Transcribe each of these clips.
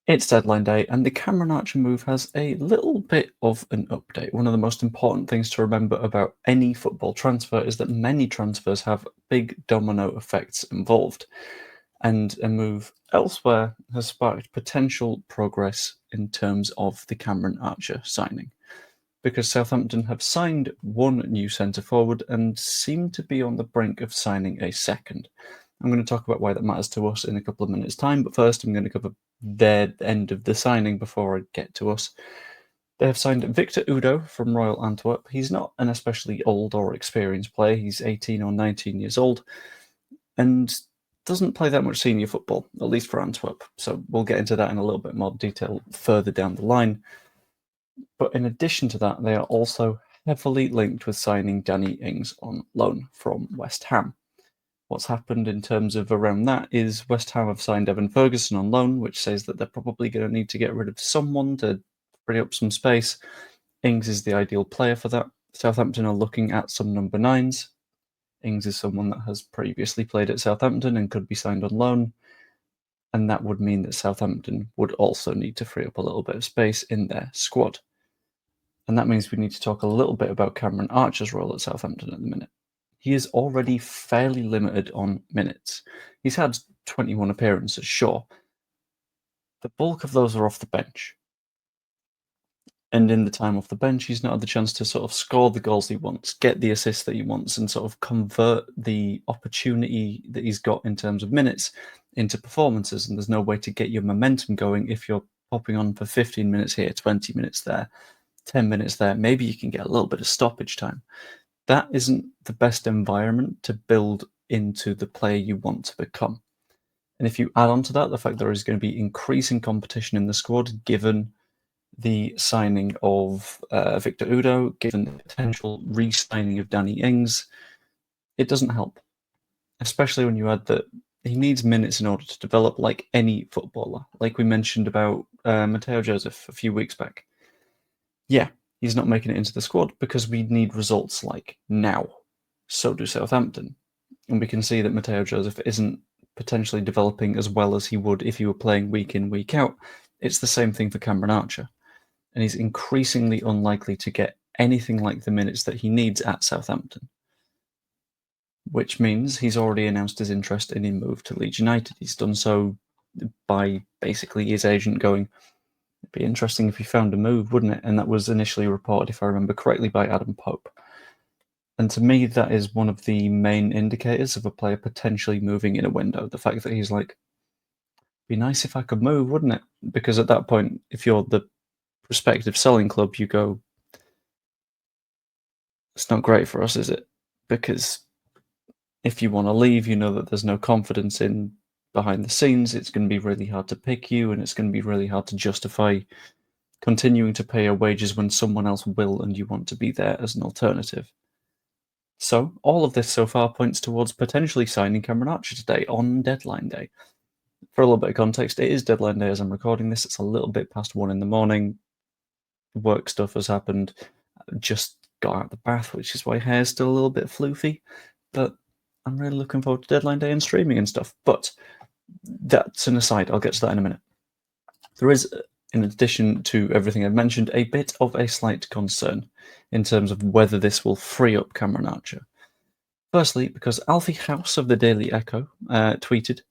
It's deadline day, and the Cameron Archer move has a little bit of an update. One of the most important things to remember about any football transfer is that many transfers have big domino effects involved, and a move elsewhere has sparked potential progress in terms of the Cameron Archer signing. Because Southampton have signed one new centre forward and seem to be on the brink of signing a second. I'm going to talk about why that matters to us in a couple of minutes' time, but first I'm going to cover their end of the signing before I get to us. They have signed Victor Udo from Royal Antwerp. He's not an especially old or experienced player. He's 18 or 19 years old and doesn't play that much senior football, at least for Antwerp. So we'll get into that in a little bit more detail further down the line. But in addition to that, they are also heavily linked with signing Danny Ings on loan from West Ham. What's happened in terms of around that is West Ham have signed Evan Ferguson on loan, which says that they're probably going to need to get rid of someone to free up some space. Ings is the ideal player for that. Southampton are looking at some number 9s. Ings is someone that has previously played at Southampton and could be signed on loan. And that would mean that Southampton would also need to free up a little bit of space in their squad. And that means we need to talk a little bit about Cameron Archer's role at Southampton at the minute. He is already fairly limited on minutes. He's had 21 appearances, sure. The bulk of those are off the bench. And in the time off the bench, he's not had the chance to sort of score the goals he wants, get the assists that he wants, and sort of convert the opportunity that he's got in terms of minutes into performances. And there's no way to get your momentum going if you're popping on for 15 minutes here, 20 minutes there, 10 minutes there. Maybe you can get a little bit of stoppage time. That isn't the best environment to build into the player you want to become. And if you add on to that the fact there is going to be increasing competition in the squad, given the signing of Victor Udo, given the potential re-signing of Danny Ings, it doesn't help. Especially when you add that he needs minutes in order to develop like any footballer. Like we mentioned about Mateo Joseph a few weeks back. Yeah, he's not making it into the squad because we need results like now. So do Southampton. And we can see that Mateo Joseph isn't potentially developing as well as he would if he were playing week in, week out. It's the same thing for Cameron Archer. And he's increasingly unlikely to get anything like the minutes that he needs at Southampton. Which means he's already announced his interest in a move to Leeds United. He's done so by basically his agent going, it'd be interesting if he found a move, wouldn't it? And that was initially reported, if I remember correctly, by Adam Pope. And to me, that is one of the main indicators of a player potentially moving in a window. The fact that he's like, be nice if I could move, wouldn't it? Because at that point, if you're the prospective selling club, you go, it's not great for us, is it? Because if you want to leave, you know that there's no confidence in behind the scenes. It's going to be really hard to pick you, and it's going to be really hard to justify continuing to pay your wages when someone else will and you want to be there as an alternative. So all of this so far points towards potentially signing Cameron Archer today on deadline day. For a little bit of context, it is deadline day as I'm recording this. It's a little bit past 1 in the morning. Work stuff has happened. Just got out of the bath, which is why hair's still a little bit floofy. But I'm really looking forward to deadline day and streaming and stuff. But that's an aside. I'll get to that in a minute. There is, in addition to everything I've mentioned, a bit of a slight concern in terms of whether this will free up Cameron Archer. Firstly, because Alfie House of the Daily Echo tweeted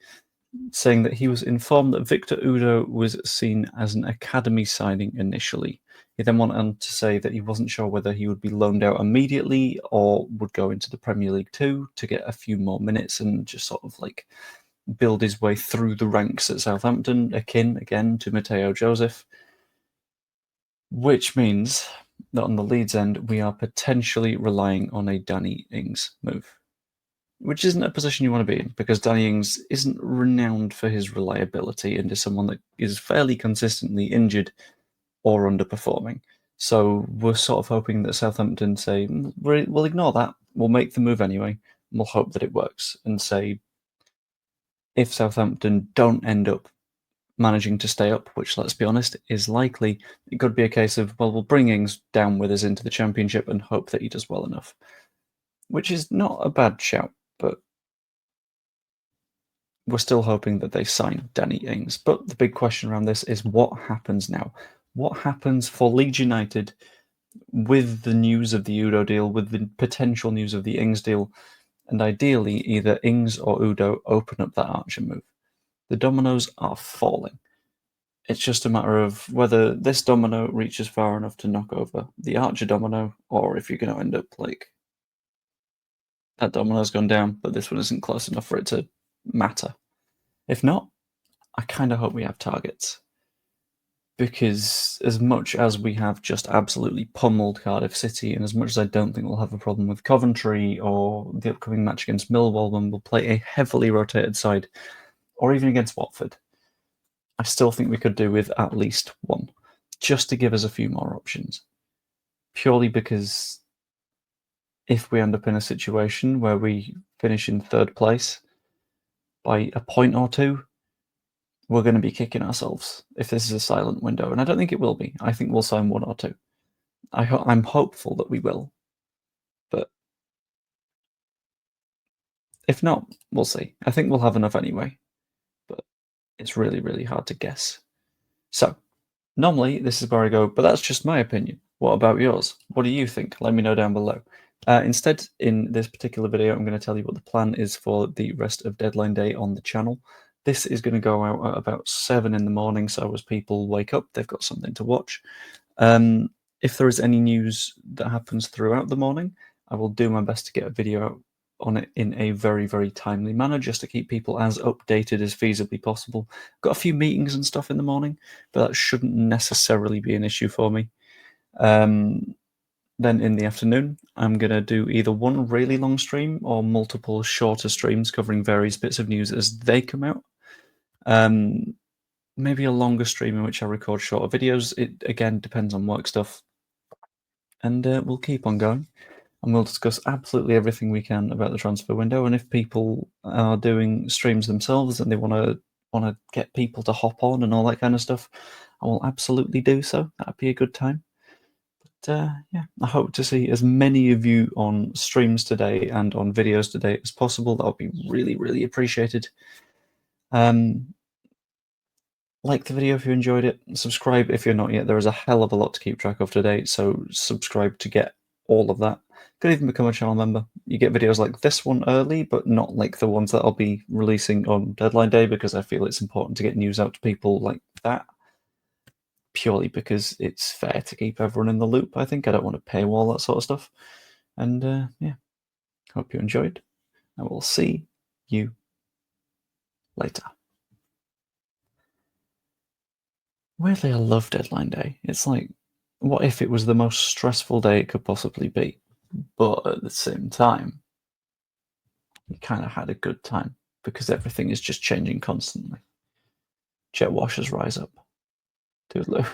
saying that he was informed that Victor Udo was seen as an academy signing initially. He then went on to say that he wasn't sure whether he would be loaned out immediately or would go into the Premier League 2 to get a few more minutes and just sort of like build his way through the ranks at Southampton, akin again to Mateo Joseph. Which means that on the Leeds end, we are potentially relying on a Danny Ings move. Which isn't a position you want to be in, because Danny Ings isn't renowned for his reliability and is someone that is fairly consistently injured or underperforming. So we're sort of hoping that Southampton say, we'll ignore that, we'll make the move anyway, and we'll hope that it works, and say, if Southampton don't end up managing to stay up, which, let's be honest, is likely, it could be a case of, well, we'll bring Ings down with us into the Championship and hope that he does well enough. Which is not a bad shout, but we're still hoping that they sign Danny Ings. But the big question around this is what happens now? What happens for Leeds United with the news of the Udo deal, with the potential news of the Ings deal, and ideally either Ings or Udo open up that Archer move? The dominoes are falling. It's just a matter of whether this domino reaches far enough to knock over the Archer domino, or if you're going to end up like that domino's gone down, but this one isn't close enough for it to matter. If not, I kind of hope we have targets. Because as much as we have just absolutely pummeled Cardiff City, and as much as I don't think we'll have a problem with Coventry or the upcoming match against Millwall when we'll play a heavily rotated side, or even against Watford, I still think we could do with at least one, just to give us a few more options. Purely because if we end up in a situation where we finish in third place by a point or two, we're going to be kicking ourselves if this is a silent window. And I don't think it will be. I think we'll sign one or two. I'm hopeful that we will. But if not, we'll see. I think we'll have enough anyway. But it's really, really hard to guess. So, normally this is where I go, but that's just my opinion. What about yours? What do you think? Let me know down below. Instead, in this particular video, I'm going to tell you what the plan is for the rest of deadline day on the channel. This is going to go out at about 7 in the morning, so as people wake up, they've got something to watch. If there is any news that happens throughout the morning, I will do my best to get a video out on it in a very, very timely manner, just to keep people as updated as feasibly possible. Got a few meetings and stuff in the morning, but that shouldn't necessarily be an issue for me. Then in the afternoon, I'm going to do either one really long stream or multiple shorter streams covering various bits of news as they come out. Maybe a longer stream in which I record shorter videos. It, again, depends on work stuff. And we'll keep on going. And we'll discuss absolutely everything we can about the transfer window. And if people are doing streams themselves and they want to get people to hop on and all that kind of stuff, I will absolutely do so. That'd be a good time. But yeah, I hope to see as many of you on streams today and on videos today as possible. That would be really, really appreciated. Like the video if you enjoyed it. Subscribe if you're not yet. There is a hell of a lot to keep track of today, so subscribe to get all of that. Could even become a channel member. You get videos like this one early, but not like the ones that I'll be releasing on deadline day, because I feel it's important to get news out to people like that. Purely because it's fair to keep everyone in the loop, I think. I don't want to paywall that sort of stuff. And yeah, hope you enjoyed. I will see you later. Weirdly, I love deadline day. It's like, what if it was the most stressful day it could possibly be? But at the same time, you kind of had a good time because everything is just changing constantly. Jet washers rise up. Toodaloo.